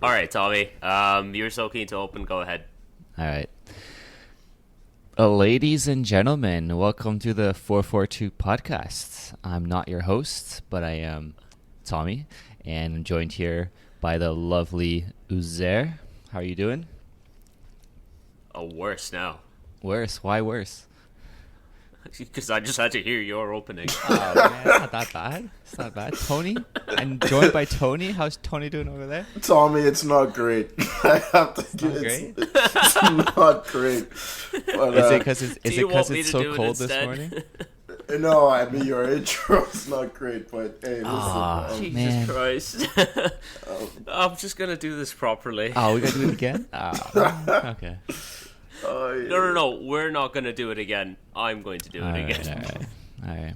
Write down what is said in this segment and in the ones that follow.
All right, Tommy. You're so keen to open. Go ahead. All right. Ladies and gentlemen, welcome to the 442 podcast. I'm not your host, but I am Tommy, and I'm joined here by the lovely Uzair. How are you doing? Oh, worse now. Worse? Why worse? Because I just had to hear your opening. Oh, man, it's not that bad. It's not bad. Tony? I'm joined by Tony. How's Tony doing over there? Tommy, it's not great. I have to give great? It's not great. But, Is it because me it's to so do it cold this instead? morning? no, I mean your intro's not great, but hey, listen. Jesus Man. Christ. I'm just going to do this properly. Oh, we got to do it again? Okay. Yeah. No. We're not going to do it again. I'm going to do it again. All right.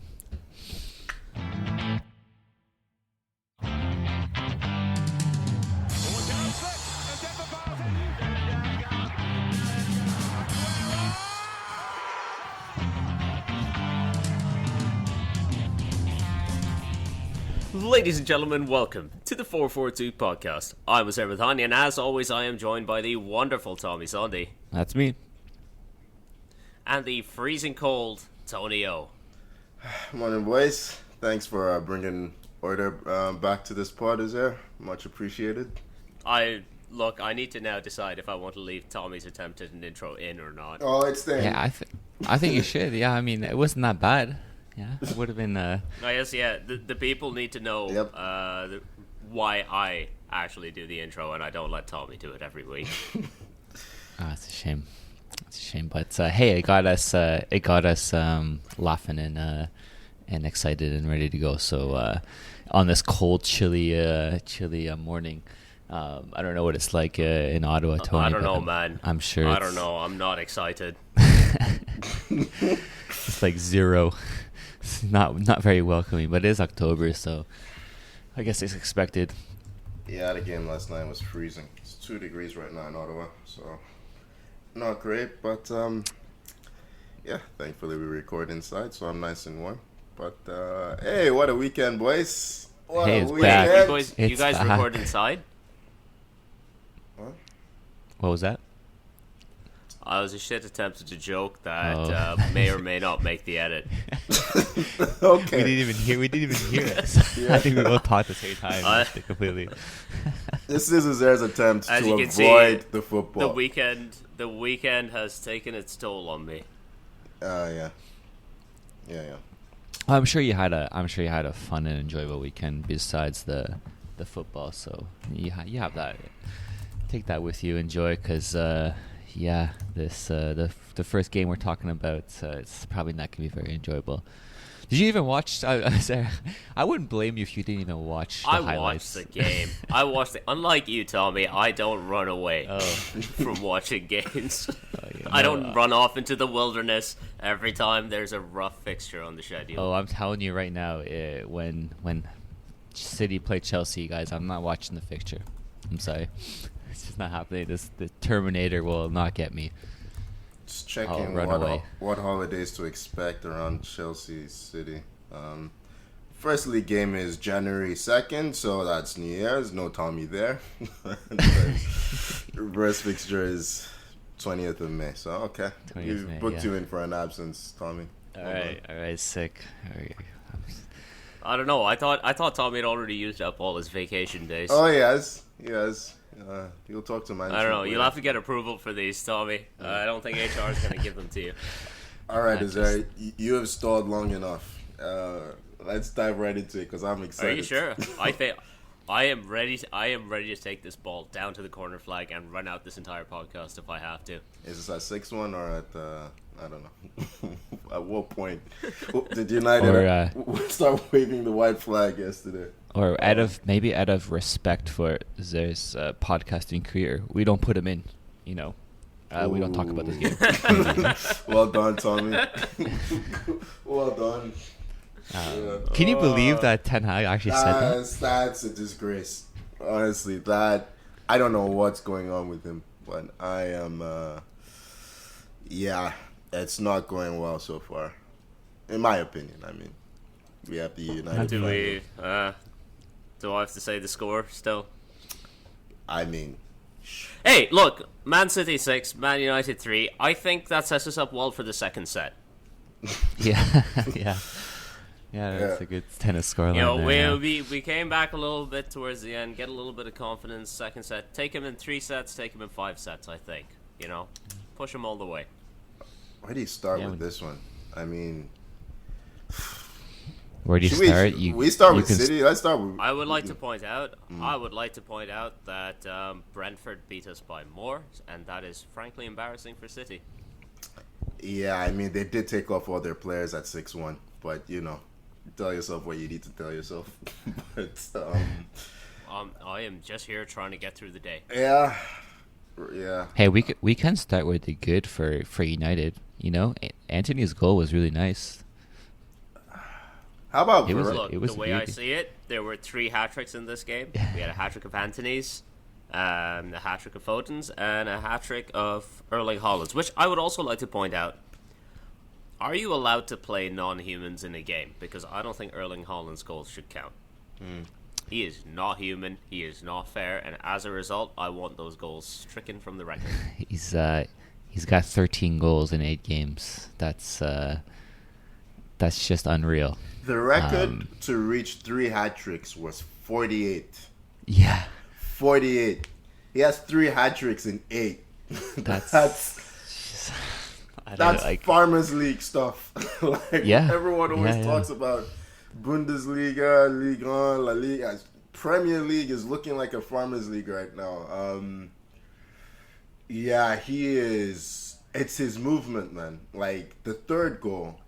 Ladies and gentlemen, welcome to the 442 podcast. I was Erling, and as always, I am joined by the wonderful Tommy Sunday That's me. and the freezing cold Tony O. Morning, boys. Thanks for bringing order back to this pod, is there? Much appreciated. I need to now decide if I want to leave Tommy's attempt at an intro in or not. Oh, it's there. Yeah, I think you should. Yeah, I mean, it wasn't that bad. Yeah, it would have been. I guess, yeah, the people need to know Yep. why I actually do the intro and I don't let Tommy do it every week. It's a shame. It's a shame, but hey, it got us. Laughing and excited and ready to go. So on this cold, chilly morning. I don't know what it's like in Ottawa, Tony. I don't know, man. I'm sure. I don't know. I'm not excited. It's like zero. It's not very welcoming, but it is October, so I guess it's expected. Yeah, the game last night was freezing. It's 2 degrees right now in Ottawa, so not great. But yeah, thankfully we record inside, so I'm nice and warm. But hey, what a weekend, boys! What Hey, a it's weekend! back. You It's guys back. record inside? What? What was that? I was a shit attempted to joke that Oh. may or may not make the edit. Okay. We didn't even hear it. Yeah. I think we both thought at the same time. Completely. This is Azer's attempt As to you can avoid see, the football. The weekend has taken its toll on me. Yeah. I'm sure you had a fun and enjoyable weekend besides the football. So you have that. Take that with you. Enjoy, because this the first game we're talking about, it's probably not gonna be very enjoyable. Did you even watch? I wouldn't blame you if you didn't even watch the highlights. Watched the game. I watched it. Unlike you, Tommy, I don't run away Oh. from watching games. Yeah, I no, don't run off into the wilderness every time there's a rough fixture on the schedule. Oh, I'm telling you right now, when City play Chelsea, guys, I'm not watching the fixture. I'm sorry, it's just not happening. The Terminator will not get me. Just I'll checking run away. what holidays to expect around Chelsea City. First league game is January 2nd, so that's New Year's. No Tommy there. Reverse fixture is 20th of May. So okay, 20th we've May, booked yeah. you in for an absence, Tommy. All right, sick. All right. I don't know. I thought Tommy had already used up all his vacation days. Oh yes. You'll talk to management. I don't know. later. You'll have to get approval for these, Tommy. I don't think HR is going to give them to you. All right, I Azar, you have stalled long enough. Let's dive right into it because I'm excited. Are you sure? I think I am ready. I am ready to take this ball down to the corner flag and run out this entire podcast if I have to. Is this at 6-1 or at I don't know. At what point did United start waving the white flag yesterday? Or out of respect for Zer's podcasting career, we don't put him in. We don't talk about this game. Well done, Tommy. Well done. Can you believe that Ten Hag actually said that? That's a disgrace. Honestly, that I don't know what's going on with him, but I am. It's not going well so far, in my opinion. I mean, we have the United. Do I have to say the score still? I mean, Hey, look, Man City 6, Man United 3. I think that sets us up well for the second set. Yeah, yeah. Yeah, that's Yeah. a good tennis scoreline. You know, there, we came back a little bit towards the end, get a little bit of confidence. Second set, take him in 3 sets, take him in 5 sets. I think, you know, push him all the way. where do you start Yeah, with this one? I mean, Where do you should start? we start with can City. Let's start with. I would like to point out, that Brentford beat us by more, and that is frankly embarrassing for City. Yeah, I mean they did take off all their players at 6-1, but you know, tell yourself what you need to tell yourself. But I am just here trying to get through the day. yeah. Hey, we can start with the good for United. You know, Anthony's goal was really nice. How about It was- Varane? Look, the way I see it, there were 3 hat-tricks in this game. We had a hat-trick of Antony's, a hat-trick of Foden's, and a hat-trick of Erling Haaland's, which I would also like to point out. Are you allowed to play non-humans in a game? Because I don't think Erling Haaland's goals should count. He is not human, he is not fair, and as a result, I want those goals stricken from the record. He's got 13 goals in 8 games. That's just unreal. The record to reach 3 hat tricks was 48. Yeah, 48. He has 3 hat tricks in 8. That's- that's I don't know, like, Farmers League stuff. Like, Yeah. everyone always Yeah. talks about Bundesliga, Ligue 1, La Liga. Premier League is looking like a Farmers League right now. Yeah, he is. It's his movement, man. Like, the third goal,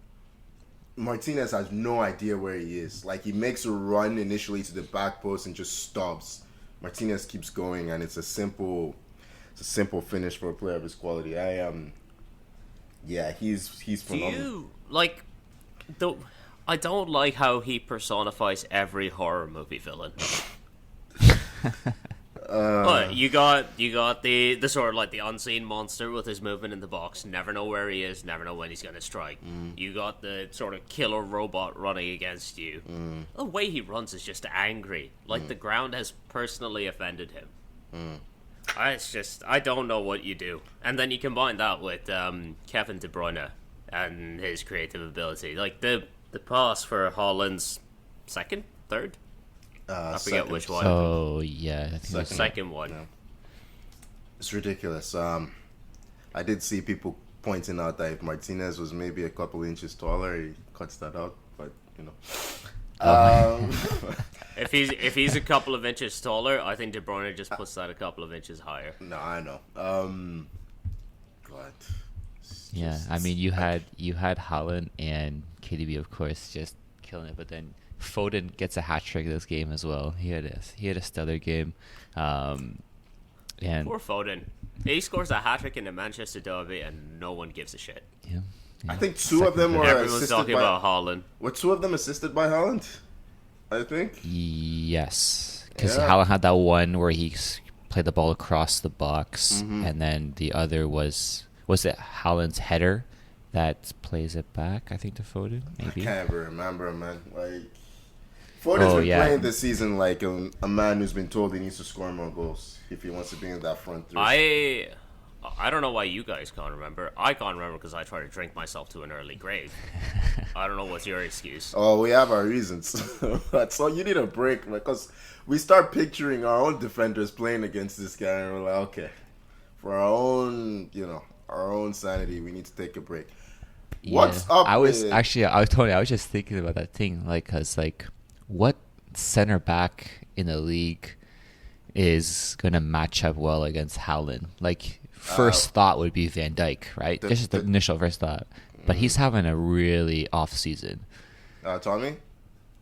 Martinez has no idea where he is. Like, he makes a run initially to the back post and just stops. Martinez keeps going, and it's a simple finish for a player of his quality. Yeah, he's Do phenomenal. you, like, I don't like how he personifies every horror movie villain. But you got the sort of like the unseen monster with his movement in the box, never know where he is, never know when he's gonna strike. You got the sort of killer robot running against you. The way he runs is just angry, like the ground has personally offended him. It's just, I don't know what you do. And then you combine that with Kevin De Bruyne and his creative ability, like the pass for Haaland's third. I forget which one. oh yeah, I think Second. Second one. Yeah. It's ridiculous. I did see people pointing out that if Martinez was maybe a couple inches taller, he cuts that out. But you know, If he's a couple of inches taller, I think De Bruyne just puts that a couple of inches higher. no, I know. God. yeah. I mean, you had Haaland and KDB, of course, just killing it, but then Foden gets a hat trick this game as well. He had a stellar game, and Poor Foden. He scores a hat trick in the Manchester derby, and no one gives a shit. yeah, I think 2 of them were Everyone's assisted talking by. about Haaland. Were 2 of them assisted by Haaland? I think. Yes, because Yeah. Haaland had that one where he played the ball across the box, Mm-hmm. and then the other was it Haaland's header that plays it back? I think to Foden, maybe. I can't even remember, man. Like, Foden's Oh, been yeah. playing this season like a man who's been told he needs to score more goals if he wants to be in that front 3. I don't know why you guys can't remember. I can't remember because I try to drink myself to an early grave. I don't know what's your excuse. Oh, we have our reasons. So you need a break because we start picturing our own defenders playing against this guy, and we're like, okay, for our own sanity, we need to take a break. What's up? I was with- I was just thinking about that thing, like, cause like, what center back in the league is gonna match up well against Haaland? Like, first thought would be Van Dijk, right? Just the initial first thought. But he's having a really off season. Tommy?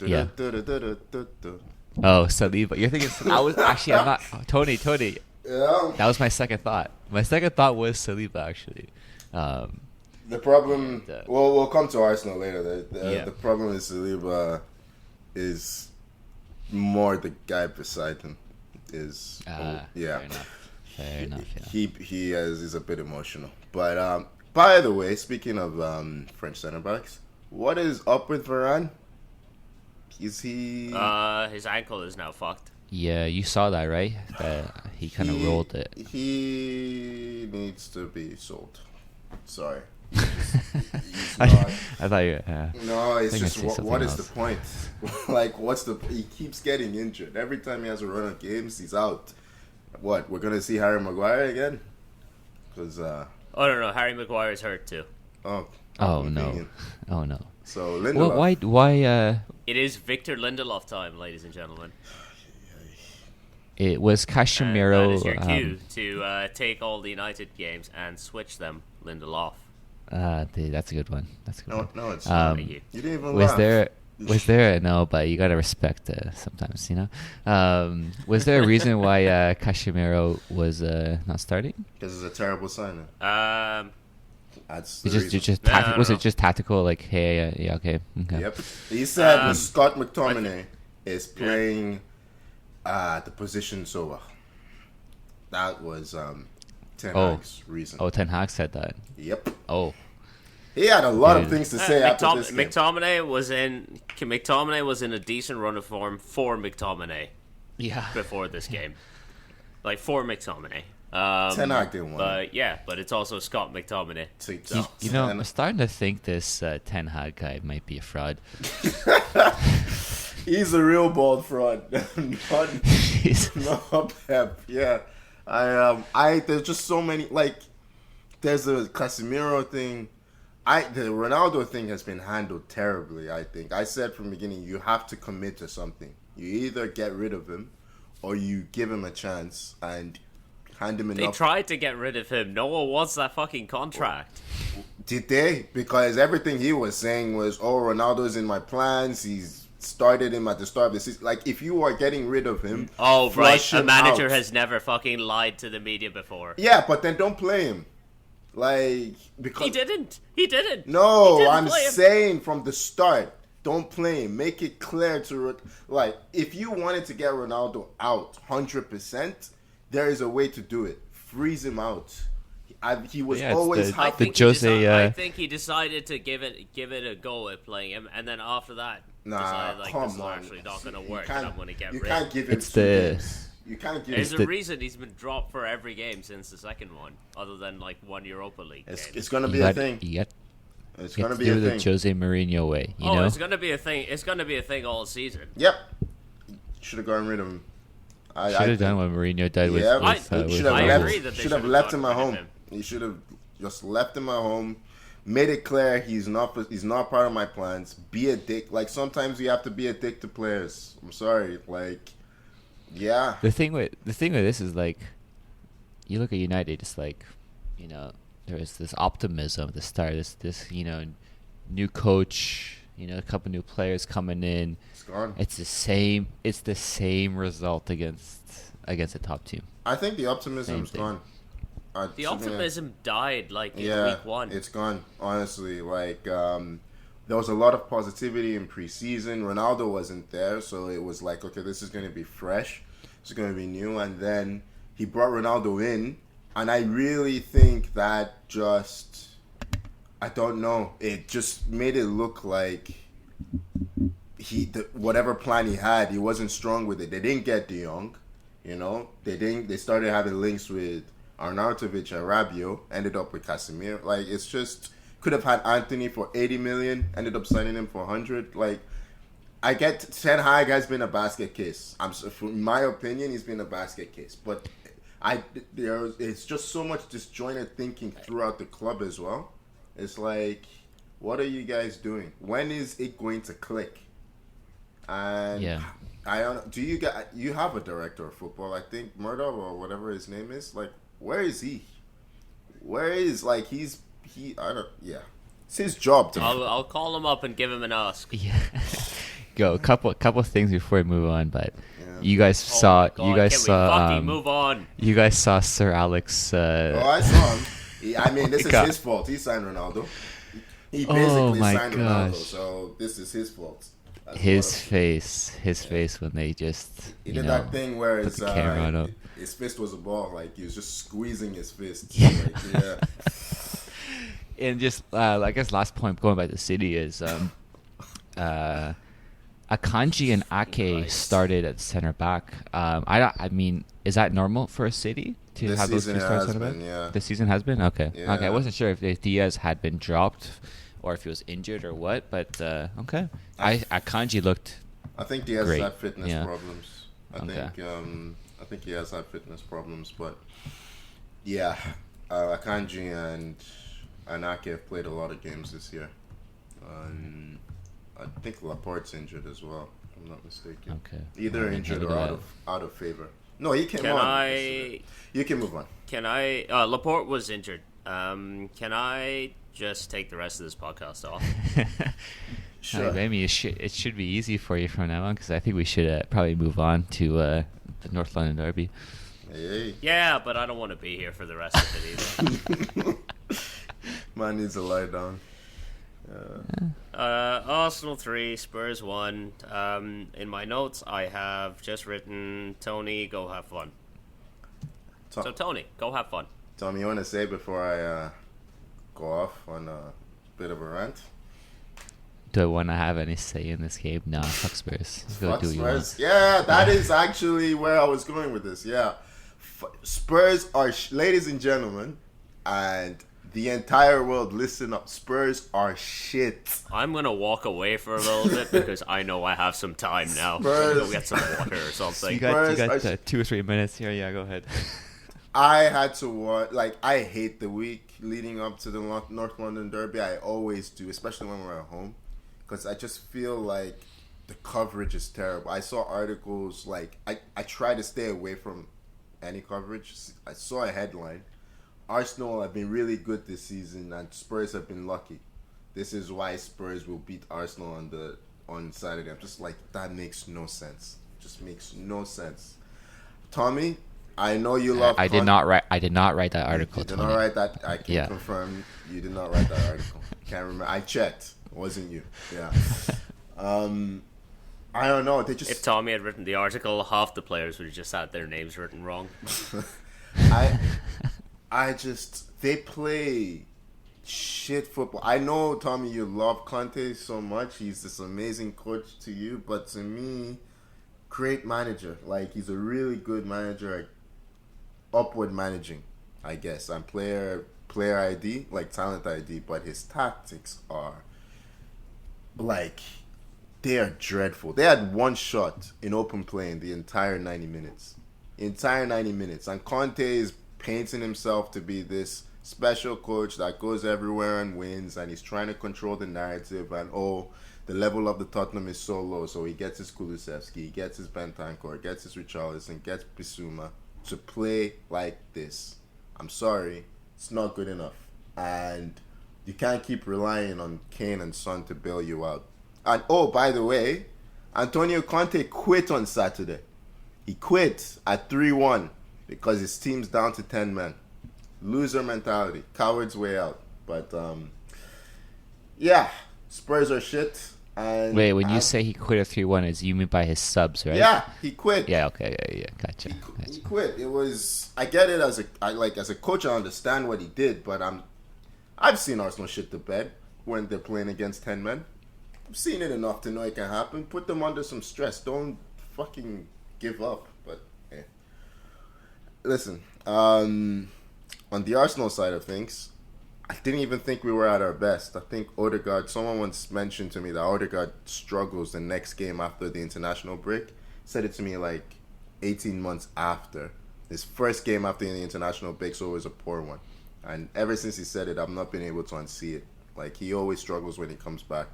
Yeah. Du-du-du-du-du-du-du. Oh, Saliba. You're thinking I was actually I'm not Tony. Yeah. That was my second thought. My second thought was Saliba actually. The problem. And, Well, we'll come to Arsenal later. Yeah. The problem is Saliba is more the guy beside him. Yeah. Fair enough. Yeah. He is a bit emotional. But by the way, speaking of French center backs, what is up with Varane? Is he? His ankle is now fucked. Yeah, you saw that, right? That he kind of rolled it. He needs to be sold. Sorry. I thought you. No, it's think I just see what is something the point? Like, he keeps getting injured. Every time he has a run of games, he's out. What, we're going to see Harry Maguire again? Because, Oh, no, Harry Maguire's hurt too. oh Oh convenient. no! Oh no! So, Lindelof. Why? It is Victor Lindelof time, ladies and gentlemen. It was Casemiro. That is your cue to take all the United games and switch them, Lindelof. That's a good one. That's a good one. No, it's not. Thank you. You didn't even Was laugh. there no, but you gotta respect sometimes, you know. Was there a reason why Casemiro was not starting? Because it's a terrible signing. That's the It's reason. No. was it just tactical? Like, hey, yeah, okay. Yep. He said Scott McTominay is playing the position so well. That was Ten Hag's reason. Oh, Ten Hag said that. Yep. Oh, He had a lot of Dude. things to say after this game. McTominay was in a decent run of form for McTominay yeah. before this game, like for McTominay. Ten Hag didn't want it. But it's also Scott McTominay. You know, I'm starting to think this Ten Hag guy might be a fraud. He's a real bald fraud. He's- not Pep. Yeah. There's just so many, like, there's the Casemiro thing. The Ronaldo thing has been handled terribly, I think. I said from the beginning, you have to commit to something. You either get rid of him or you give him a chance and hand him enough. They tried to get rid of him. No one wants that fucking contract. Did they? Because everything he was saying was, oh, Ronaldo's in my plans. He's started him at the start of the season. Like, if you are getting rid of him, Oh, right. flush A him manager out. has never fucking lied to the media before. Yeah, but then don't play him. Like, because... He didn't. No, He didn't I'm play him. saying from the start, don't play him. Make it clear to... Like, if you wanted to get Ronaldo out 100%, there is a way to do it. Freeze him out. He was Yeah, it's always the- happy. I think he decided to give it a go at playing him, and then after that, decided like this is come on. actually not going to You work, can't- and I'm going to get You rid. can't give him It's two the- games. You can't give There's him... a reason he's been dropped for every game since the second one, other than like one Europa League game. It's going to You be got, a thing. You got, It's you going have to to be do a it the thing. Jose Mourinho way, you know? It's going to be a thing. It's going to be a thing all season. Yep. Should have gotten rid of him. Should have done what Mourinho did with, Yeah, with should have I left, agree that they should have should have left him gotten at rid of home. him. He should have just left him at home, made it clear he's not part of my plans. Be a dick. Like, sometimes you have to be a dick to players. I'm sorry. Like, yeah. The thing with this is, like, you look at United, it's like, you know, there was this optimism at the start. This you know, new coach, you know, a couple new players coming in. It's gone. It's the same result against a top team. I think the optimism's Same thing. gone. The optimism died like in Yeah, week one. it's gone. Honestly, like there was a lot of positivity in preseason. Ronaldo wasn't there, so it was like, okay, this is going to be fresh. It's going to be new, and then he brought Ronaldo in, and I really think that just, I don't know, it just made it look like whatever plan he had, he wasn't strong with it. They didn't get De Jong, you know. They started having links with Arnautovic and Rabiot, ended up with Casemiro. Like, it's just, could have had Anthony for 80 million, ended up signing him for 100. Like, I get Ten Hag has been a basket case. In my opinion, he's been a basket case. But it's just so much disjointed thinking throughout the club as well. It's like, what are you guys doing? When is it going to click? And Yeah. I don't know. Do you have a director of football? I think Murdoch or whatever his name is. Like, where is he? It's his job to. I'll call him up and give him an ask. Yeah. Go. Couple things before we move on, but Yeah. you guys Oh saw my God, you guys can we saw fucking move on? you guys saw Sir Alex. Oh, I saw him. This is God. his fault. He signed Ronaldo. He Oh basically my signed Ronaldo, gosh. so this is his fault. That's his what face when they just he you did know, that thing where put it's, the camera on him. his fist was a ball, like he was just squeezing his fist. Yeah. Like, yeah. And just I guess last point going back to City is Akanji and Ake Christ. started at center back. I mean, is that normal for a City to This have those two season it start has center back? been, yeah. This season has been? Okay. Yeah. Okay, I wasn't sure if Diaz had been dropped or if he was injured or what, but okay. Akanji looked I think he has Great. had fitness Yeah. problems. Okay. I think he has had fitness problems, but yeah, Akanji and Ake have played a lot of games this year. I think Laporte's injured as well, if I'm not mistaken. okay. Either I didn't injured look or at out of favor. No, he came Can on. I? You can move on. Can I? Laporte was injured. Can I just take the rest of this podcast off? Sure. Maybe it should be easy for you from now on because I think we should probably move on to the North London Derby. Hey. Yeah, but I don't want to be here for the rest of it either. Man needs to lie down. Arsenal 3, Spurs 1. In my notes, I have just written, Tony, go have fun. So, Tony, go have fun. Tommy, you want to say before I go off on a bit of a rant? Do I want to have any say in this game? Nah, fuck Spurs. Just go Fuck do what you want. Spurs. Yeah, that is actually where I was going with this. Yeah. Spurs are, ladies and gentlemen, and the entire world, listen up. Spurs are shit. I'm going to walk away for a little bit because I know I have some time now. Spurs. Go get some water or something. You got Spurs are 2 or 3 minutes here. Yeah, go ahead. I had to watch, I hate the week leading up to the North London Derby. I always do, especially when we're at home, because I just feel like the coverage is terrible. I saw articles, I try to stay away from any coverage. I saw a headline, Arsenal have been really good this season and Spurs have been lucky. This is why Spurs will beat Arsenal on Saturday. I'm just like, that makes no sense. Just makes no sense. Tommy, I know you love. I did not write that article. You did Tony. not write that. I can Yeah. confirm you did not write that article. Can't remember. I checked. It wasn't you. Yeah. I don't know. They just. If Tommy had written the article, half the players would have just had their names written wrong. They play shit football. I know, Tommy, you love Conte so much. He's this amazing coach to you, but to me, great manager. Like, he's a really good manager at upward managing, I guess. And player ID, like talent ID, but his tactics are like, they are dreadful. They had one shot in open play in the entire 90 minutes. And Conte is painting himself to be this special coach that goes everywhere and wins, and he's trying to control the narrative, and the level of the Tottenham is so low, so he gets his Kulusevski, he gets his Bentancur, gets his Richarlison, gets Bissouma to play like this. I'm sorry, it's not good enough. And you can't keep relying on Kane and Son to bail you out. And by the way, Antonio Conte quit on Saturday. He quit at 3-1 because his team's down to 10 men. Loser mentality. Coward's way out. But, yeah. Spurs are shit. And Wait, when you say he quit at 3-1, is you mean by his subs, right? Yeah, he quit. Yeah, okay, yeah, gotcha. He quit. It was... I get it as a coach, I understand what he did, but I've seen Arsenal shit the bed when they're playing against 10 men. I've seen it enough to know it can happen. Put them under some stress. Don't fucking give up. But, hey. Listen, on the Arsenal side of things, I didn't even think we were at our best. I think Odegaard, someone once mentioned to me that Odegaard struggles the next game after the international break. Said it to me like 18 months after. His first game after the international break, so it was a poor one. And ever since he said it, I've not been able to unsee it. Like, he always struggles when he comes back.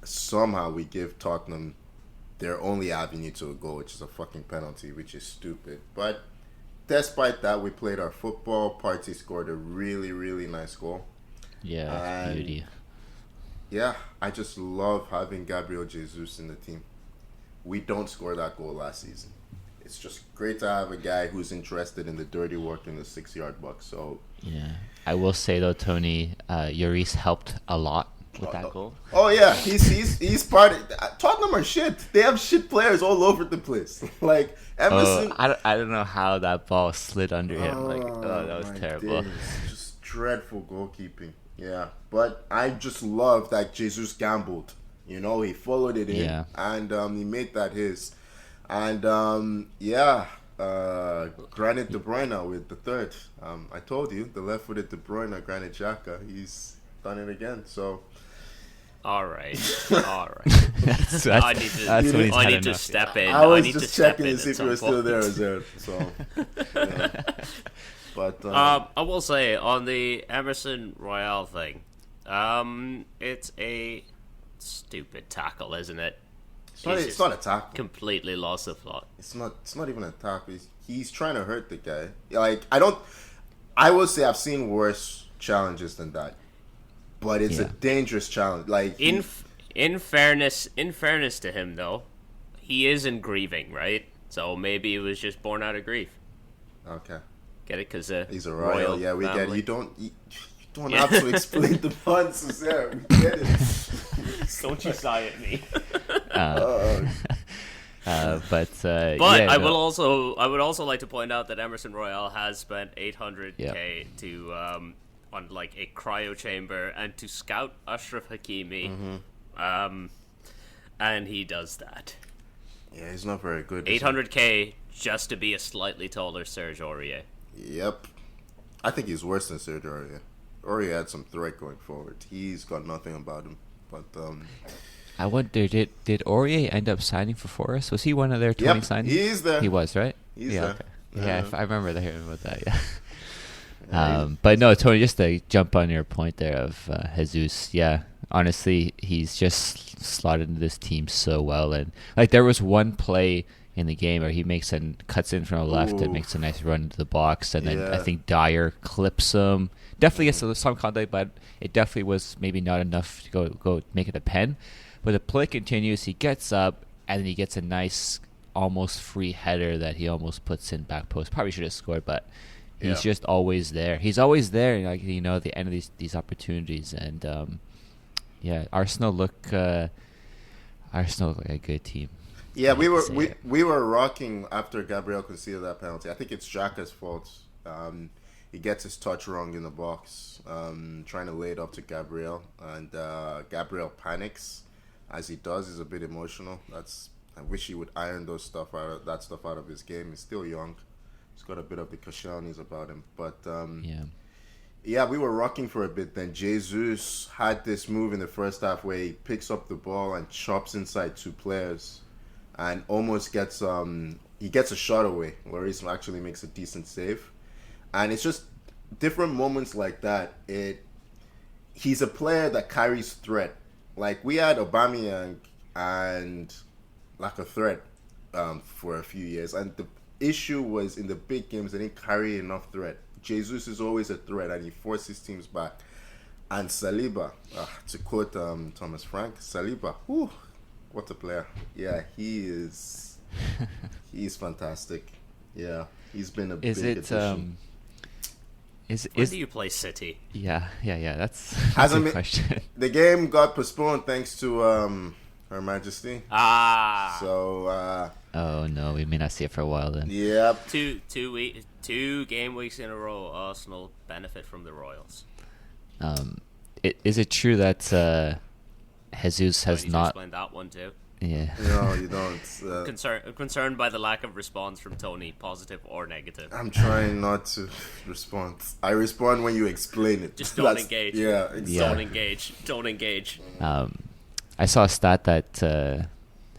Somehow we give Tottenham their only avenue to a goal, which is a fucking penalty, which is stupid. But despite that, we played our football. Partey scored a really, really nice goal. Yeah, that's beauty. Yeah, I just love having Gabriel Jesus in the team. We don't score that goal last season. It's just great to have a guy who's interested in the dirty work in the 6-yard box. So yeah, I will say though, Tony, Lloris helped a lot with that goal. Oh yeah, he's part of Tottenham are shit. They have shit players all over the place. Like Emerson. I don't know how that ball slid under him. That was terrible. Days. Just dreadful goalkeeping. Yeah, but I just love that Jesus gambled You know, he followed it in, Yeah. and he made that his. And Granit De Bruyne with the third. I told you, the left-footed De Bruyne, Granit Xhaka, he's done it again. So, All right. I need to, that's when he's I had need to enough. step in. I was need to just step checking in to see at if you some were still there, point. Azir. So, yeah. But I will say on the Emerson Royale thing, it's a stupid tackle, isn't it? it's not a tackle. Completely lost the plot. It's not even a tackle. He's trying to hurt the guy. Like, I will say I've seen worse challenges than that, but it's a dangerous challenge. Like, In fairness to him though, he isn't grieving, right? So maybe he was just born out of grief. Okay. Get it? Because He's a royal. Yeah, we family. get it. You don't have to explain the puns there. We get it. Don't you sigh at me. But I would also like to point out that Emerson Royale has spent 800k to on like a cryo chamber and to scout Ashraf Hakimi, and he does that. Yeah, he's not very good. 800k just to be a slightly taller Serge Aurier. Yep. I think he's worse than Serge Aurier. Aurier had some threat going forward. He's got nothing about him. But I wonder, did Aurier end up signing for Forest? Was he one of their 20 signings? He's there. He was, right? He's yeah, there. okay. Yeah, I remember hearing about that, yeah. Yeah, But no, Tony, just to jump on your point there of Jesus, yeah, honestly, he's just slotted into this team so well. And like there was one play in the game where he cuts in from the left and makes a nice run into the box, and then I think Dyer clips him. Definitely gets some contact, but it definitely was maybe not enough to go make it a pen. But the play continues. He gets up and then he gets a nice, almost free header that he almost puts in back post. Probably should have scored, but he's just always there. He's always there, like at the end of these opportunities. And Arsenal look like a good team. Yeah, we were rocking after Gabriel conceded that penalty. I think it's Xhaka's fault. He gets his touch wrong in the box, trying to lay it up to Gabriel, and Gabriel panics as he does. He's a bit emotional. I wish he would iron that stuff out of his game. He's still young. He's got a bit of the Koscielny's about him, but we were rocking for a bit. Then Jesus had this move in the first half where he picks up the ball and chops inside two players, and almost gets a shot away. Lloris actually makes a decent save. And it's just different moments like that. He's a player that carries threat. Like we had Aubameyang and like a threat for a few years, and the issue was in the big games they didn't carry enough threat. Jesus is always a threat, and he forces teams back. And Saliba, to quote Thomas Frank, Saliba, whew, what a player! Yeah, he's fantastic. Yeah, he's been a big addition. When do you play City? Yeah. That's a good question. The game got postponed thanks to Her Majesty. So. Oh no, we may not see it for a while then. Yep. 2 game weeks in a row. Arsenal benefit from the Royals. Is it true that Jesus has not? Explain that one too. Yeah. No, you don't. Concerned by the lack of response from Tony, positive or negative. I'm trying not to respond. I respond when you explain it. Just don't engage. Yeah, exactly. Don't engage. I saw a stat that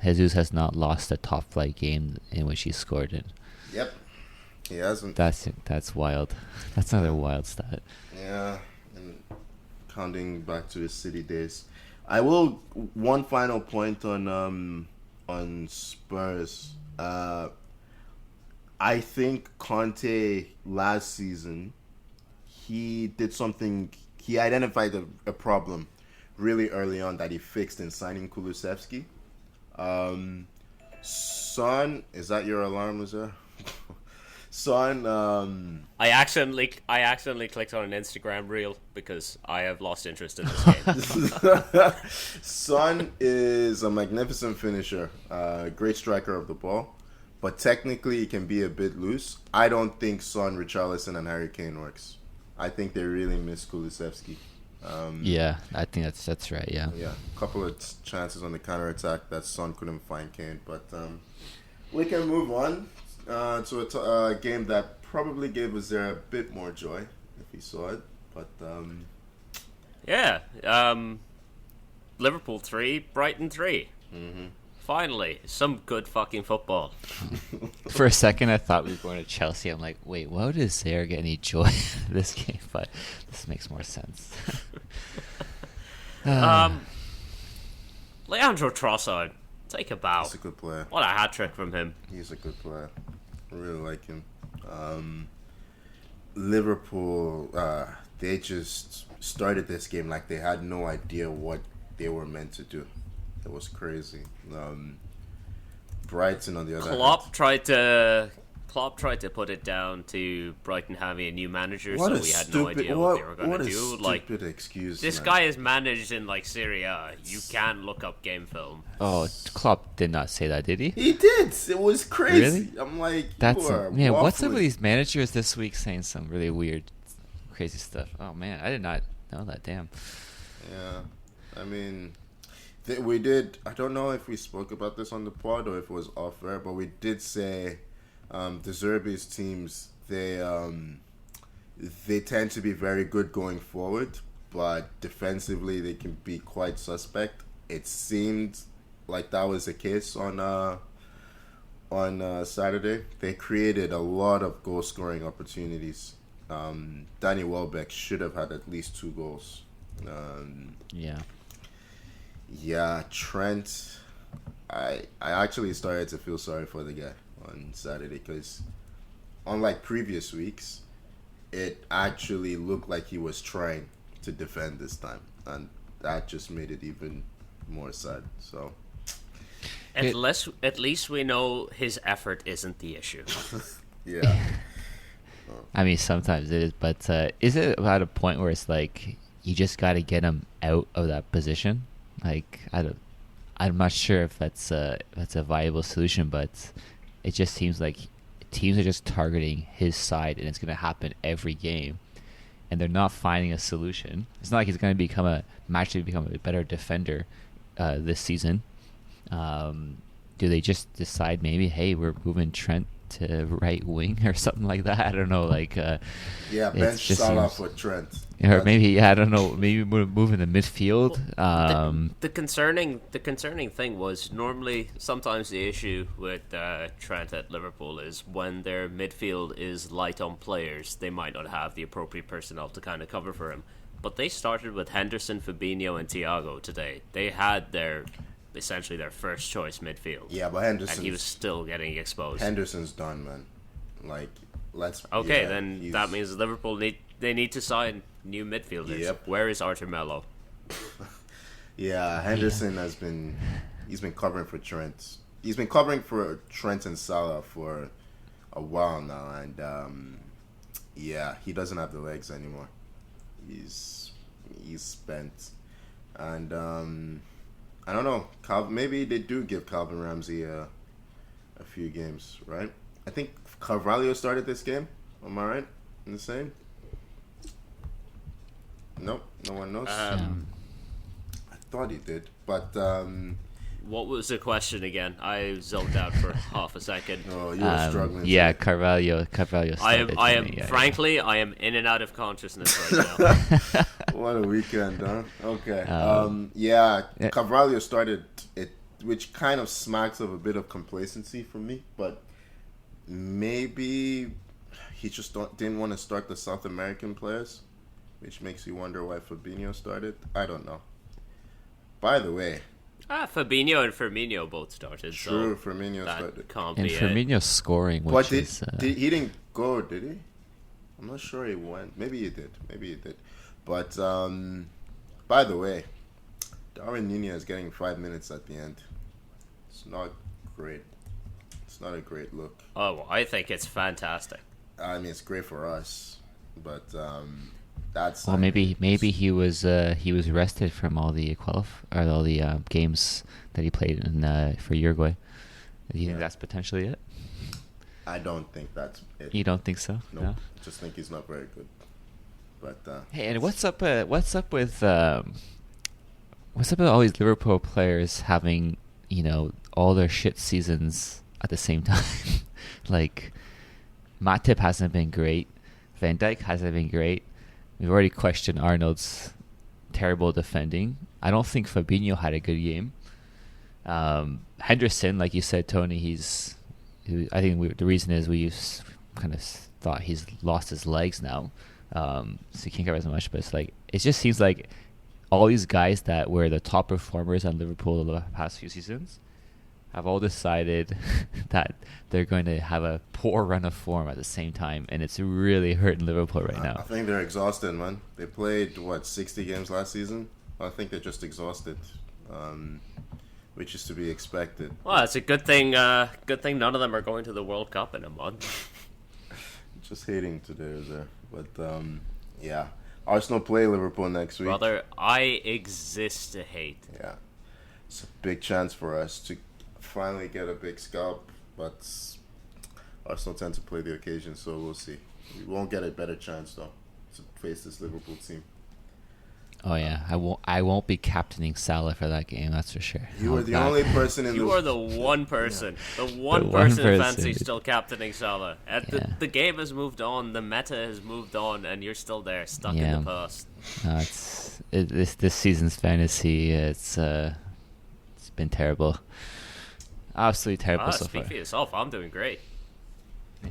Jesus has not lost a top flight game in which he scored in. Yep, he hasn't. That's wild. That's another wild stat. Yeah, and counting back to his City days. I will one final point on Spurs. I think Conte last season he did something. He identified a problem really early on that he fixed in signing Kulusevski. Son, is that your alarm, Lazar? Son, I accidentally clicked on an Instagram reel because I have lost interest in this game. Son is a magnificent finisher, great striker of the ball, but technically he can be a bit loose. I don't think Son, Richarlison, and Harry Kane works. I think they really miss Kulusevski. Yeah, I think that's right. Yeah. Yeah, a couple of chances on the counter attack that Son couldn't find Kane, but we can move on to a game that probably gave us there a bit more joy if we saw it, but Yeah. Liverpool 3, Brighton 3. Mm-hmm. Finally, some good fucking football. For a second, I thought we were going to Chelsea. I'm like, wait, why would Zaire get any joy in this game? But this makes more sense. Leandro Trossard, take a bow. He's a good player. What a hat trick from him. He's a good player. I really like him. Liverpool, they just started this game like they had no idea what they were meant to do. It was crazy. Brighton, on the other Klopp tried to put it down to Brighton having a new manager, so we had no idea what they were going to do. Like, excuse. This guy is managed in like Serie A. You can't look up game film. Oh, Klopp did not say that, did he? He did. It was crazy. Really? I'm like, What's up waffling. with these managers this week saying some really weird, crazy stuff? Oh man, I did not know that. Damn. Yeah, I mean, we did. I don't know if we spoke about this on the pod or if it was off air, but we did say the Zerbi's teams, they tend to be very good going forward, but defensively they can be quite suspect. It seemed like that was the case on Saturday. They created a lot of goal scoring opportunities. Danny Welbeck should have had at least 2 goals. Yeah, Trent. I actually started to feel sorry for the guy on Saturday because, unlike previous weeks, it actually looked like he was trying to defend this time, and that just made it even more sad. So, At least we know his effort isn't the issue. yeah. I mean, sometimes it is, but is it about a point where it's like you just got to get him out of that position? Like, I'm not sure if that's a viable solution, but it just seems like teams are just targeting his side, and it's going to happen every game, and they're not finding a solution. It's not like he's going to magically become a better defender this season. Do they just decide maybe, hey, we're moving Trent to right wing or something like that? I don't know. Like, bench Salah for Trent. Or maybe, I don't know. Maybe we're moving the midfield. The concerning thing was normally sometimes the issue with Trent at Liverpool is when their midfield is light on players, they might not have the appropriate personnel to kind of cover for him. But they started with Henderson, Fabinho, and Thiago today. They had essentially their first choice midfield. Yeah, but Henderson, and he was still getting exposed. Henderson's done, man. Like, then that means Liverpool need to sign new midfielders. Yep. Where is Arthur Melo? Yeah, Henderson he's been covering for Trent. He's been covering for Trent and Salah for a while now, and he doesn't have the legs anymore. He's spent, and I don't know. Maybe they do give Calvin Ramsey a few games, right? I think Carvalho started this game. Am I right in the same? Nope, no one knows. I thought he did, but what was the question again? I zoned out for half a second. Oh, you were struggling. Yeah, Carvalho started. I am frankly, I am in and out of consciousness right now. What a weekend, huh? Okay. Carvalho started it, which kind of smacks of a bit of complacency for me, but maybe he just didn't want to start the South American players, which makes you wonder why Fabinho started. I don't know. By the way, Fabinho and Firmino both started. True, so Firmino started. And Firmino's scoring, which he didn't go, did he? I'm not sure he went. Maybe he did. But, by the way, Darwin Nunez is getting 5 minutes at the end. It's not great. It's not a great look. Oh, well, I think it's fantastic. I mean, it's great for us, but that's. Well, maybe he was rested from all the games that he played in for Uruguay. Do you think that's potentially it? I don't think that's it. You don't think so? Nope. No. I just think he's not very good. But hey, and what's up with all these Liverpool players having all their shit seasons at the same time? Like, Matip hasn't been great. Van Dijk hasn't been great. We've already questioned Arnold's terrible defending. I don't think Fabinho had a good game. Henderson, like you said, Tony, I think the reason is we kind of thought he's lost his legs now, so he can't cover as much. But it just seems like all these guys that were the top performers on Liverpool the past few seasons have all decided that they're going to have a poor run of form at the same time, and it's really hurting Liverpool right now. I think they're exhausted, man. They played 60 games last season. I think they're just exhausted, which is to be expected. Well, it's a good thing. Good thing none of them are going to the World Cup in a month. Just hating today there, but yeah. Arsenal play Liverpool next week. Brother, I exist to hate. Yeah, it's a big chance for us to finally get a big scalp, but Arsenal tend to play the occasion, so we'll see. We won't get a better chance though to face this Liverpool team. Oh yeah, I won't be captaining Salah for that game. That's for sure. You are the only person in You are the one person. Yeah. The one person in fantasy still captaining Salah. The game has moved on. The meta has moved on, and you're still there, stuck in the past. No, this season's fantasy. It's been terrible. Absolutely terrible so speak far. For yourself. I'm doing great.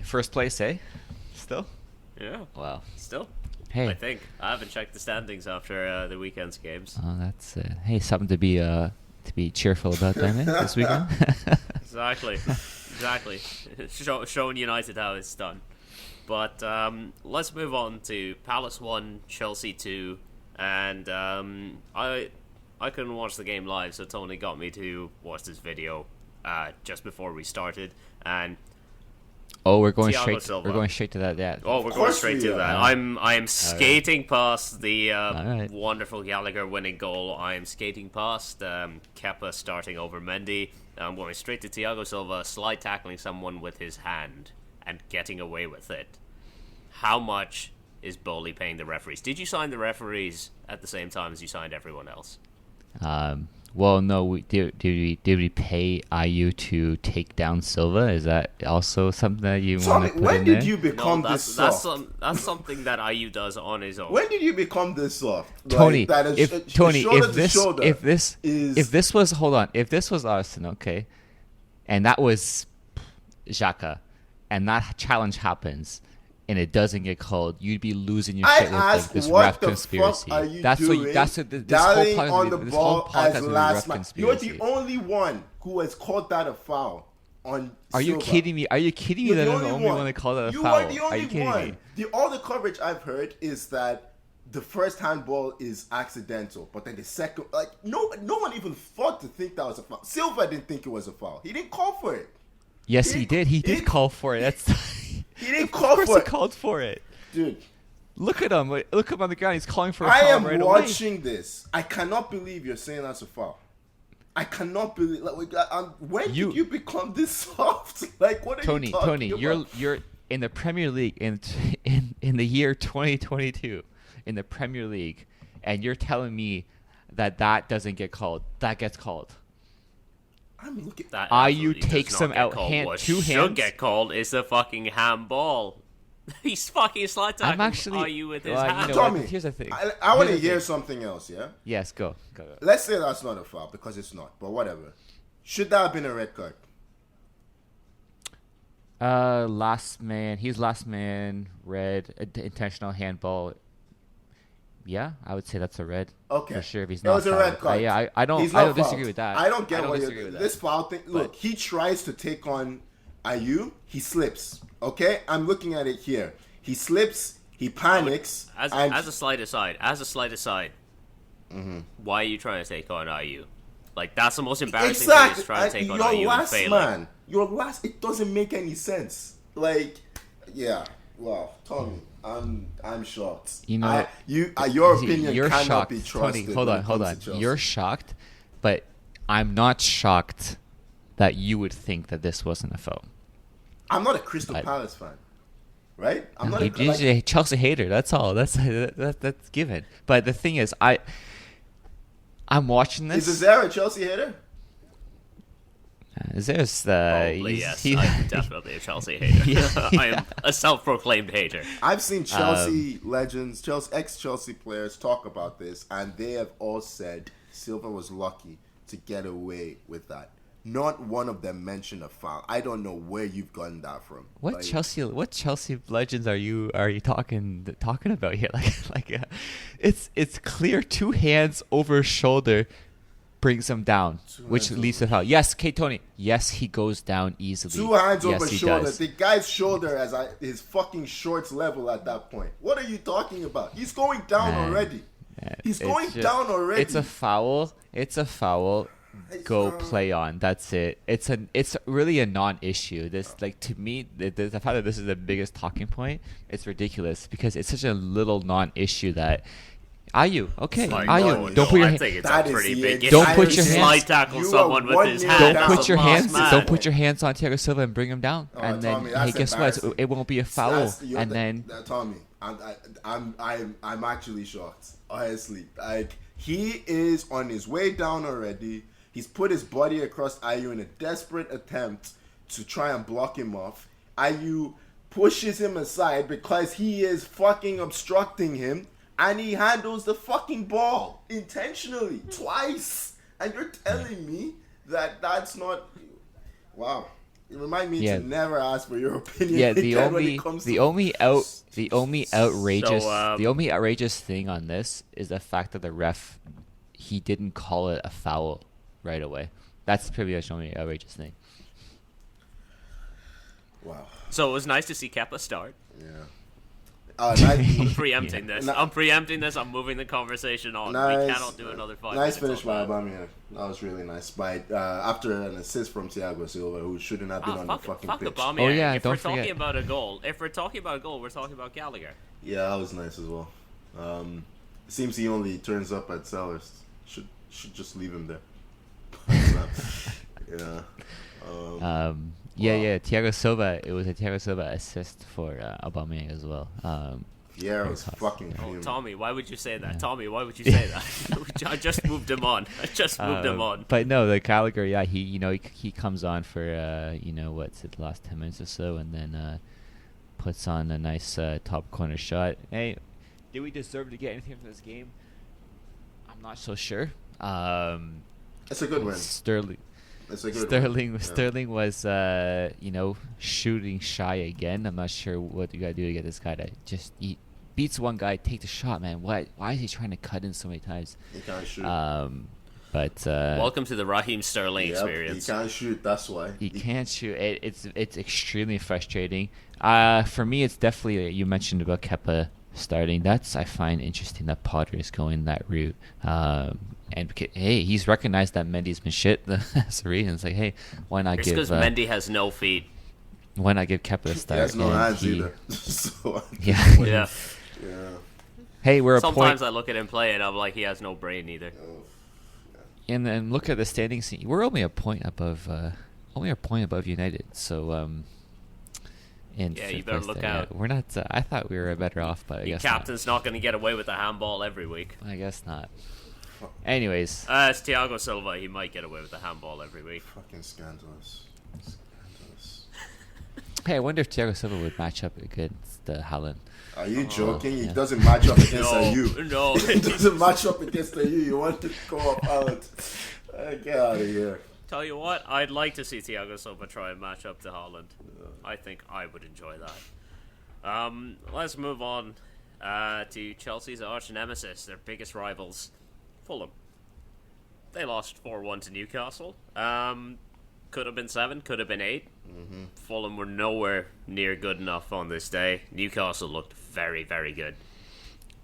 First place, eh? Still? Yeah. Wow. Still. Hey. I think I haven't checked the standings after the weekend's games. Oh, that's hey, something to be cheerful about, then, this weekend. Exactly. Showing United how it's done. But let's move on to Palace 1, Chelsea 2, and I couldn't watch the game live, so Tony got me to watch this video just before we started, and. Oh, we're going straight to that. Yeah. Oh, we're going straight to that. I'm skating past the wonderful Gallagher winning goal. I am skating past Kepa starting over Mendy. I'm going straight to Thiago Silva slide tackling someone with his hand and getting away with it. How much is Bowley paying the referees? Did you sign the referees at the same time as you signed everyone else? Well, no. Did we pay IU to take down Silva? Is that also something that you want to put when in did there? You become this soft? That's something that IU does on his own. When did you become this soft, Tony? If this was Arsenal, okay, and that was Xhaka, and that challenge happens, and it doesn't get called, you'd be losing your shit with this ref conspiracy. That's what this whole podcast is a ref conspiracy. You're the only one who has called that a foul on Are you kidding me? Are you kidding me that I'm the only one that called that a foul? You are the only one. All the coverage I've heard is that the first handball is accidental, but then the second, no one even thought to think that was a foul. Silva didn't think it was a foul. He didn't call for it. Yes, he did. He did call for it. He didn't call for it. Of course he called for it. Dude. Look at him. Look him on the ground. He's calling for a foul right away. I am watching this. I cannot believe you're saying that's a foul. I cannot believe. When did you become this soft? What are you talking Tony, about? you're in the Premier League in the year 2022 in the Premier League, and you're telling me that doesn't get called. That gets called. I'm looking. That IU takes him out what should get called is the fucking handball. He's fucking slide tackling IU with his hand. Tommy, here's the thing. I want to hear something else, yeah? Yes, go. Let's say that's not a foul, because it's not, but whatever. Should that have been a red card? Last man, red, intentional handball. Yeah, I would say that's a red. Okay. For sure, if he's not. It was a red card. Yeah, I don't disagree with that. I don't get what this foul thing. Look, he tries to take on IU. He slips. Okay? I'm looking at it here. He slips. He panics. As a slight aside. Why are you trying to take on IU? That's the most embarrassing thing is trying to take on IU and failing. Man. Your last, it doesn't make any sense. Yeah. Wow, Tommy. I'm shocked. Your opinion cannot shocked. be trusted. Tony, hold on. You're shocked, but I'm not shocked that you would think that this wasn't a foul. I'm not a Crystal Palace fan. right? I'm not He's a Chelsea hater. That's all. That's given. But the thing is, I'm watching this. Is Azar a Chelsea hater? There's Probably, yes. I'm definitely a Chelsea hater. I am a self-proclaimed hater. I've seen Chelsea legends, ex-Chelsea players talk about this, and they have all said Silva was lucky to get away with that. Not one of them mentioned a foul. I don't know where you've gotten that from. What Chelsea legends are you talking about here? It's clear 2 hands over his shoulder brings him down, which leads to foul. Yes, Tony. Yes, he goes down easily. 2 hands over shoulder. Does. The guy's shoulder as his fucking shorts level at that point. What are you talking about? He's going down already. He's going down already. It's a foul. Go play on. That's it. It's really a non-issue. This, to me, the fact that this is the biggest talking point, it's ridiculous because it's such a little non-issue that Ayu, okay, Ayu, don't put your hands. It's a pretty big. Don't put your hands. Slide tackle someone with his hand. Don't put your hands. Don't put your hands on Thiago Silva and bring him down. And then, Tommy, hey, guess what? It won't be a foul. And then, Tommy, I'm actually shocked. Honestly, he is on his way down already. He's put his body across Ayu in a desperate attempt to try and block him off. Ayu pushes him aside because he is fucking obstructing him. And he handles the fucking ball intentionally twice. And you're telling me that that's not... Wow. It reminds me to never ask for your opinion. Yeah, the only outrageous thing on this is the fact that the ref, he didn't call it a foul right away. That's pretty much the only outrageous thing. Wow. So it was nice to see Kepa start. Yeah. I'm preempting this. I'm moving the conversation on. We cannot do another 5 minutes. Nice finish by Aubameyang. That was really nice. After an assist from Thiago Silva, who shouldn't have been on the fucking pitch. Aubameyang. Oh yeah, if don't we're forget. talking about a goal, we're talking about Gallagher. Yeah, that was nice as well. It seems he only turns up at Sellers. Should just leave him there. Yeah. Yeah, Thiago Silva. It was a Thiago Silva assist for Aubameyang as well. Pierre was fucking fuming. Tommy, why would you say that? Yeah. Tommy, why would you say that? I just moved him on. But no, the Gallagher, yeah, he comes on for the last 10 minutes or so, and then puts on a nice top corner shot. Hey, did we deserve to get anything from this game? I'm not so sure. It's a good win. Sterling was, shooting shy again. I'm not sure what you gotta do to get this guy to just beats one guy, take the shot, man. Why is he trying to cut in so many times? He can't shoot. But welcome to the Raheem Sterling experience. He can't shoot. That's why he can't shoot. It's extremely frustrating. For me, it's definitely you mentioned about Kepa starting. That's I find interesting that Potter is going that route. And hey, he's recognized that Mendy's been shit. That's the reason. It's like, hey, why not give? Because Mendy has no feet. Why not give Kepa a start? He has no hands either. So, yeah. Hey, sometimes I look at him play and I'm like, he has no brain either. And then look at the standings. We're only a point above United. So you better look out. We're not. I thought we were better off, but I guess captain's not going to get away with a handball every week. I guess not. Anyways, it's Thiago Silva. He might get away with a handball every week. Fucking scandalous. Hey, I wonder if Thiago Silva would match up against Haaland. Are you joking? He doesn't match up against AU. No, he doesn't match up against AU. You want to go up Haaland? Get out of here. Tell you what, I'd like to see Thiago Silva try and match up to Haaland. I think I would enjoy that. Let's move on to Chelsea's arch nemesis, their biggest rivals, Fulham. They lost 4-1 to Newcastle. Could have been 7, could have been 8. Mm-hmm. Fulham were nowhere near good enough on this day. Newcastle looked very, very good.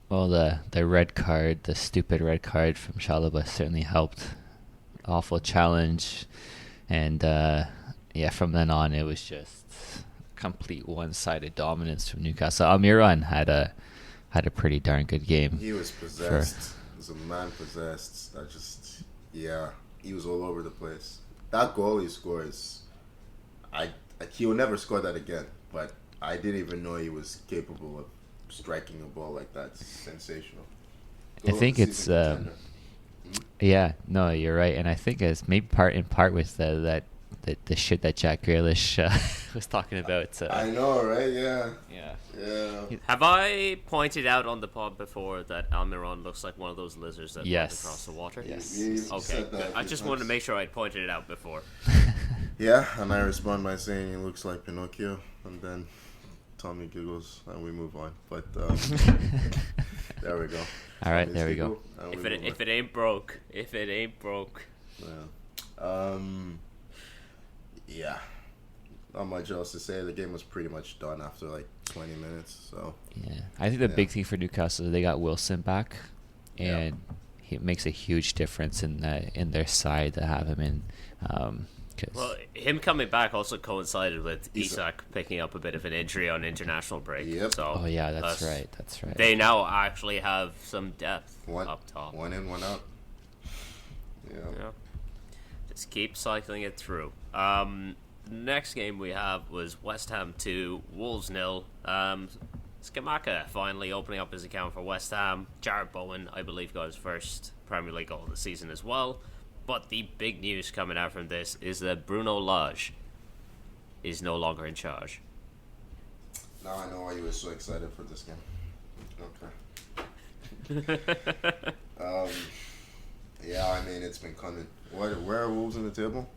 Well, the red card, the stupid red card from Chalobah certainly helped. Awful challenge. And, from then on, it was just complete one-sided dominance from Newcastle. Almiron had a pretty darn good game. He was possessed. He was a man possessed. He was all over the place. That goal he scores, he will never score that again. But I didn't even know he was capable of striking a ball like that. It's sensational. I think it's yeah, no, you're right, and I think it's maybe in part with the shit that Jack Grealish was talking about. I know, right? Yeah. Yeah. Have I pointed out on the pod before that Almiron looks like one of those lizards that runs across the water? Yes. Okay. I just wanted to make sure I pointed it out before. Yeah, and I respond by saying he looks like Pinocchio, and then Tommy giggles, and we move on. But there we go. All right, there we go. If it ain't broke. Yeah. Yeah. Not much else to say. The game was pretty much done after like 20 minutes. So yeah, I think the big thing for Newcastle is they got Wilson back, and it makes a huge difference in their side to have him in. Well, him coming back also coincided with Isak picking up a bit of an injury on international break. Yep. So oh yeah, that's right. They now actually have some depth up top. One in, one out. Yeah. Just keep cycling it through. Next game we have was West Ham 2, Wolves 0. Skamaka finally opening up his account for West Ham. Jared Bowen, I believe, got his first Premier League goal of the season as well. But the big news coming out from this is that Bruno Lage is no longer in charge. Now I know why you were so excited for this game. Okay. Yeah, I mean, it's been coming. Where are Wolves in the table?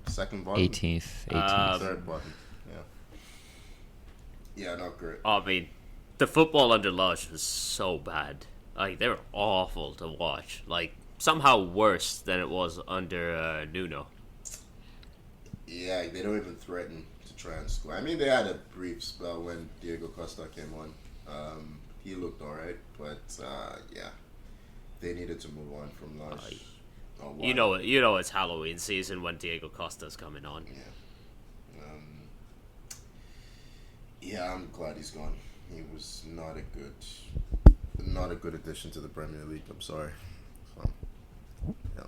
Second bottom? 18th. Third bottom. Yeah, not great. I mean, the football under Lodge was so bad. Like, they were awful to watch. Like, somehow worse than it was under Nuno. Yeah, they don't even threaten to try and score. I mean, they had a brief spell when Diego Costa came on. He looked alright, but yeah, they needed to move on from Lodge. You know it's Halloween season when Diego Costa's coming on. Yeah, I'm glad he's gone. He was not a good addition to the Premier League. I'm sorry. So, yeah.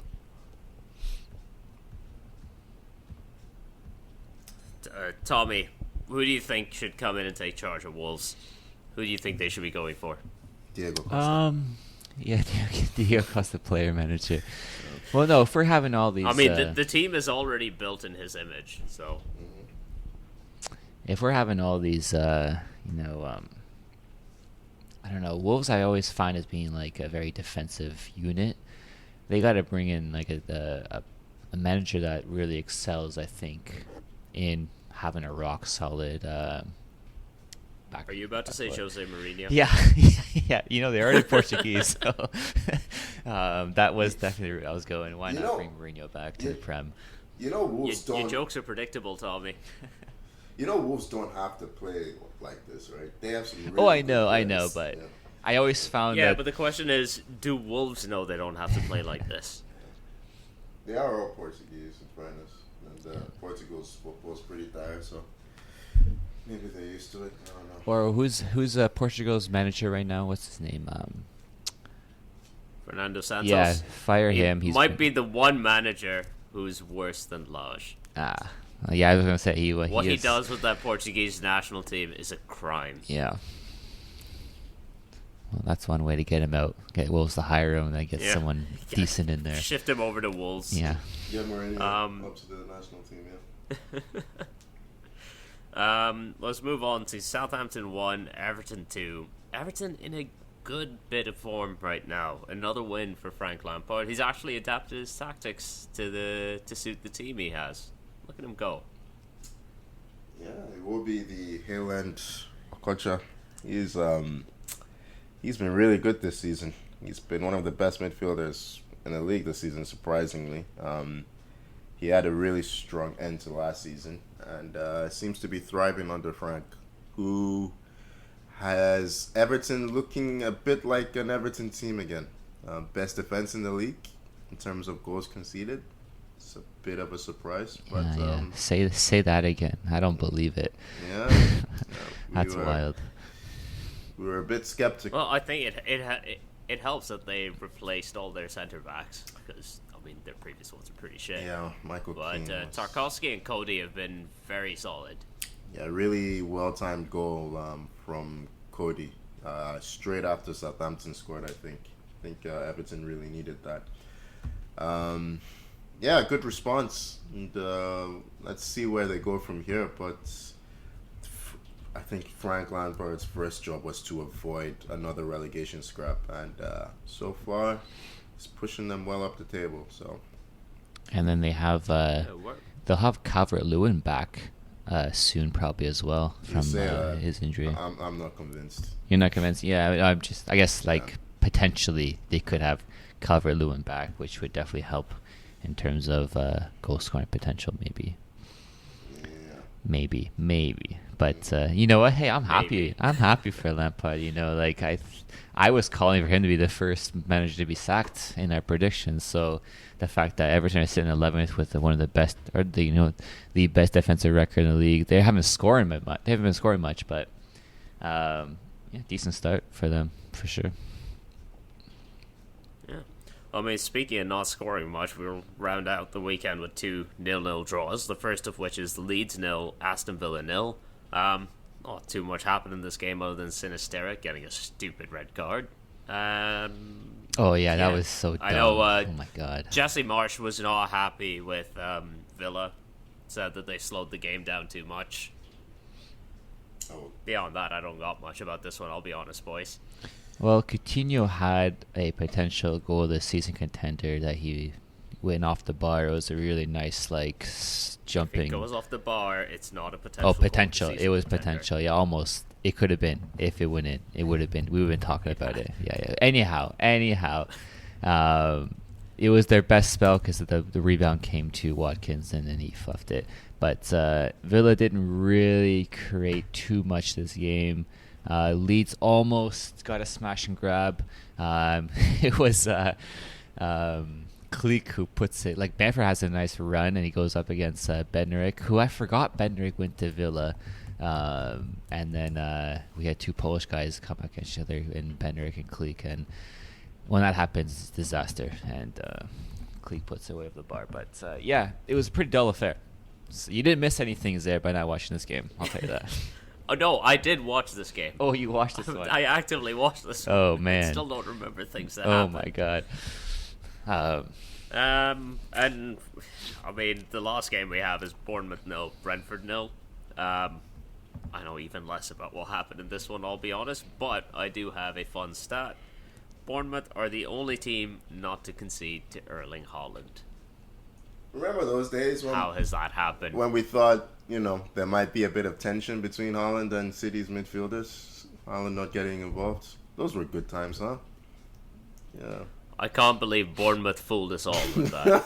Tommy, who do you think should come in and take charge of Wolves? Who do you think they should be going for? Diego Costa. Yeah, Diego Costa, player manager. Well, no, if we're having all these... I mean, the team is already built in his image, so... If we're having all these, I don't know, Wolves I always find as being like a very defensive unit. They got to bring in like a manager that really excels, I think, in having a rock solid back. Are you about to say Jose Mourinho? Yeah, yeah. They're already Portuguese, so that was definitely where I was going. Why not bring Mourinho back to the Prem? Wolves don't. Your jokes are predictable, Tommy. Wolves don't have to play like this, right? They have some. Really I know, but I always found that. Yeah, but the question is, do Wolves know they don't have to play like this? They are all Portuguese, in fairness, and Portugal's football's pretty dire, so maybe they're used to it. I don't know. Or who's Portugal's manager right now? What's his name? Fernando Santos. Yeah, fire him. He might be the one manager who's worse than Lage. Yeah, I was gonna say what he does with that Portuguese national team is a crime. Yeah. Well, that's one way to get him out. Get Wolves to hire him and then get someone decent in there. Shift him over to Wolves. Yeah. Get Mourinho up to the national team, yeah. Let's move on to Southampton 1, Everton 2. Everton in a good bit of form right now. Another win for Frank Lampard. He's actually adapted his tactics to suit the team he has. Look at him go. Yeah, it will be the Haaland Okocha. He's been really good this season. He's been one of the best midfielders in the league this season, surprisingly. He had a really strong end to last season and seems to be thriving under Frank, who has Everton looking a bit like an Everton team again. Best defense in the league in terms of goals conceded. It's a bit of a surprise, but say that again. I don't believe it. Yeah, that's wild. We were a bit skeptical. Well, I think it helps that they replaced all their centre backs because I mean their previous ones are pretty shit. Yeah, Michael But Keane Tarkowski and Cody have been very solid. Yeah, really well-timed goal from Cody. Straight after Southampton scored, I think. Everton really needed that. Yeah, good response. And let's see where they go from here. But I think Frank Lampard's first job was to avoid another relegation scrap. And so far, it's pushing them well up the table. So. And then they have they'll have Calvert-Lewin back soon, probably as well from his injury. I'm not convinced. You're not convinced? Yeah, I guess potentially they could have Calvert-Lewin back, which would definitely help in terms of goal scoring potential. Maybe. But you know what? Hey, I'm happy. I'm happy for Lampard. I was calling for him to be the first manager to be sacked in our predictions. So the fact that Everton are sitting 11th with one of the best, or the best defensive record in the league, they haven't been scoring much, but decent start for them for sure. Yeah, I mean, speaking of not scoring much, we'll round out the weekend with 2 0-0 draws. The first of which is Leeds 0, Aston Villa 0. Not too much happened in this game other than Sinisterra getting a stupid red card. That was so dumb. I know. Oh my god. Jesse Marsh was not happy with Villa. Said that they slowed the game down too much. Beyond that, I don't got much about this one. I'll be honest, boys. Well, Coutinho had a potential goal of the season contender that he went off the bar. It was a really nice jumping. If it goes off the bar, it's not a potential. Oh, potential. It was contender. potential. Yeah, almost. It could have been. If it went in, it would have been. We would have been talking about it. Yeah. Anyhow. It was their best spell because the rebound came to Watkins and then he fluffed it. But Villa didn't really create too much this game. Leeds almost got a smash and grab. It was Klick who puts it. Bamford has a nice run and he goes up against Bednarik, who I forgot Bednarik went to Villa. And then we had 2 Polish guys come against each other in Bednarik and Klick. And when that happens, it's disaster. And Klick puts it away off the bar. But it was a pretty dull affair. So you didn't miss any things there by not watching this game. I'll tell you that. Oh no, I did watch this game. Oh, you watched this one? I actively watched this one. Oh man, I still don't remember things that happened. happened. My god. And I mean, the last game we have is Bournemouth 0, Brentford 0. I know even less about what happened in this one, I'll be honest, but I do have a fun stat. Bournemouth are the only team not to concede to Erling Haaland. Remember those days when... How has that happened? When we thought, there might be a bit of tension between Haaland and City's midfielders. Haaland not getting involved. Those were good times, huh? Yeah. I can't believe Bournemouth fooled us all with that.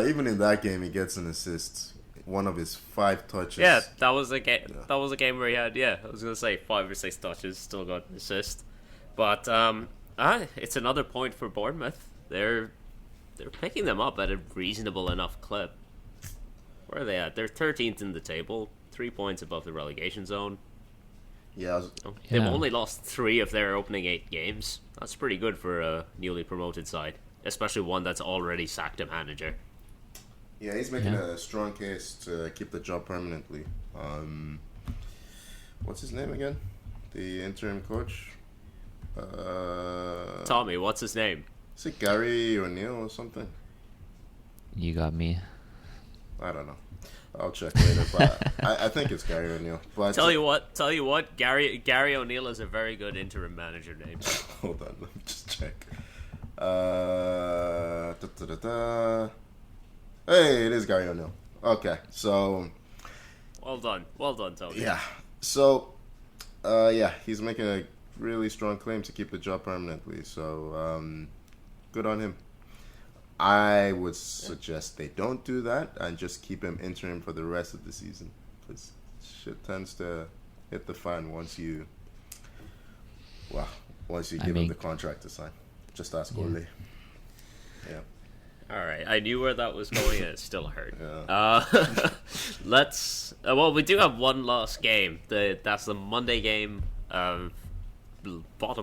Even in that game, he gets an assist. One of his 5 touches. Yeah, that was a game. Yeah. That was a game where he had. I was gonna say 5 or 6 touches, still got an assist. But it's another point for Bournemouth. They're picking them up at a reasonable enough clip. Where are they at? They're 13th in the table, 3 points above the relegation zone. Yeah. They've only lost 3 of their opening 8 games. That's pretty good for a newly promoted side, especially one that's already sacked a manager. Yeah, he's making a strong case to keep the job permanently. What's his name again? The interim coach? Tommy, what's his name? Is it Gary O'Neill or something? You got me. I don't know. I'll check later, but I think it's Gary O'Neill. But tell you what, Gary O'Neill is a very good interim manager name. Hold on, let me just check. Hey, it is Gary O'Neill. Okay, so well done, Tony. Yeah. So he's making a really strong claim to keep the job permanently. So good on him. I would suggest they don't do that and just keep him interim for the rest of the season, because shit tends to hit the fan once you give him the contract to sign. Just ask Ole. Yeah. All right, I knew where that was going, and it still hurt. Yeah. Let's. We do have one last game. That's the Monday game. Bottom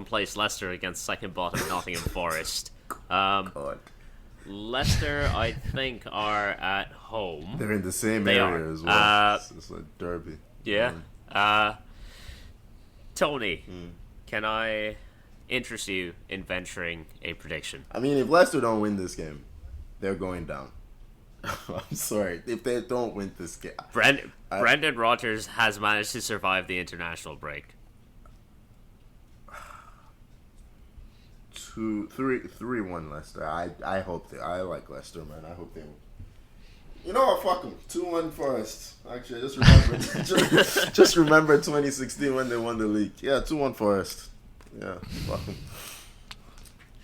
place Leicester against second bottom Nottingham Forest. God. Leicester, I think, are at home. They're in the same They area are. as well. It's a derby. Yeah. Tony, can I interest you in venturing a prediction? I mean, if Leicester don't win this game, they're going down. I'm sorry. If they don't win this game. Brendan Rodgers has managed to survive the international break. 3-1 Leicester. I hope they. I like Leicester, man. I hope they. You know what? Fuck them. 2-1 Forest. Actually, just remember. just remember 2016 when they won the league. Yeah, 2-1 Forest. Yeah, fuck them.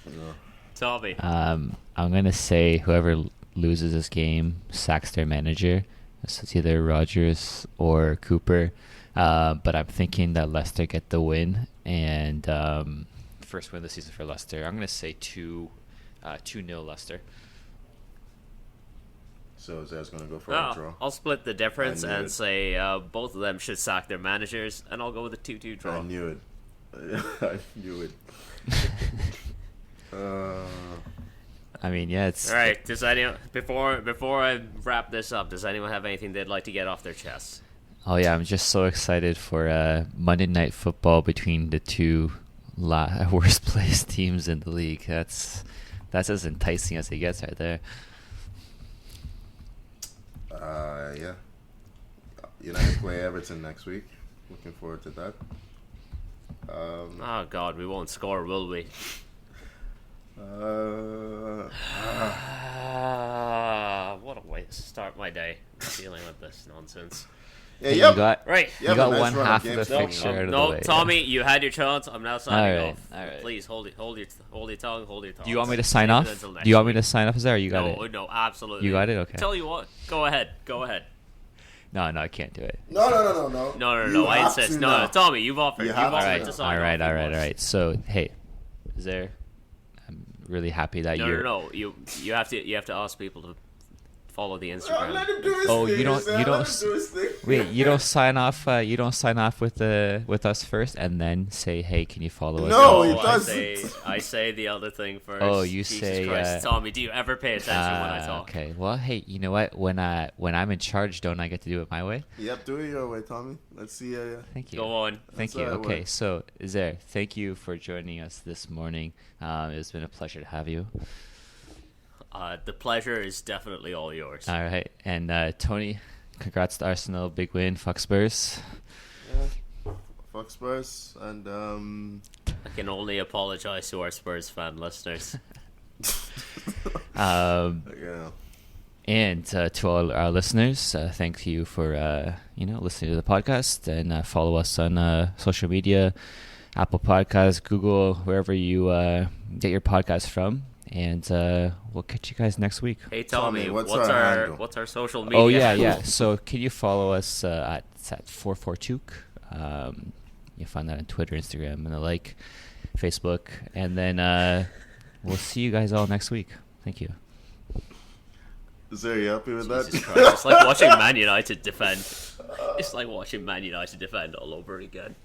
Yeah. Tommy. I'm gonna say whoever loses this game sacks their manager. So it's either Rodgers or Cooper. But I'm thinking that Leicester get the win and first win of the season for Leicester. I'm gonna say 2-0 Leicester. So Zay's gonna go for a draw. I'll split the difference and say both of them should sack their managers, and I'll go with a 2-2 draw. I knew it. I knew it. I mean, yeah, it's all right. Does anyone before I wrap this up? Does anyone have anything they'd like to get off their chests? Oh yeah, I'm just so excited for Monday Night Football between the two worst placed teams in the league. That's as enticing as it gets right there. Yeah. United play Everton next week. Looking forward to that. Oh God, we won't score, will we? What a way to start my day dealing with this nonsense. Yeah, Hey, yep. you got Right. You got nice one run of half of the games coming fixture up. out of No, the way. Tommy, you had your chance. I'm now signing All right, off. all right. Please hold your tongue. Hold your tongue. Do you want me to sign off? Until next Do you want me week. to sign off? Is there? Or you got No, it? no, absolutely. You got it? Okay. Tell you what. Go ahead. No, I can't do it. No. No. I insist. No, Tommy, you've offered. You You've have to offered now. to sign All right. off. So, hey, is there? I'm really happy that you're. No. You have to ask people to follow the Instagram. Let him do his Oh, thing. you don't- Zay. you don't Let him do his thing. Wait, you don't sign off. You don't sign off with us first, and then say, "Hey, can you follow us?" No, No, he doesn't. I say the other thing first. Oh, you Jesus say, Christ. Tommy, do you ever pay attention when I talk? Okay. Well, hey, you know what? When I'm in charge, don't I get to do it my way? Yep, do it your way, Tommy. Let's see. Thank you. Go on. Thank That's you. how it Okay, works. so Zaire, thank you for joining us this morning. It's been a pleasure to have you. The pleasure is definitely all yours. All right, and Tony, congrats to Arsenal, big win. Fuck Spurs. Yeah. Fuck Spurs and I can only apologize to our Spurs fan listeners. yeah. And to all our listeners, thank you for listening to the podcast, and follow us on social media, Apple Podcasts, Google, wherever you get your podcast from. And we'll catch you guys next week. Hey Tommy, Tommy, what's what's our our handle? what's our social media? Oh yeah. So can you follow us at 442? You find that on Twitter, Instagram, and the like, Facebook, and then we'll see you guys all next week. Thank you. Zay, you happy with Jesus that? Christ, it's like watching Man United defend. It's like watching Man United defend all over again.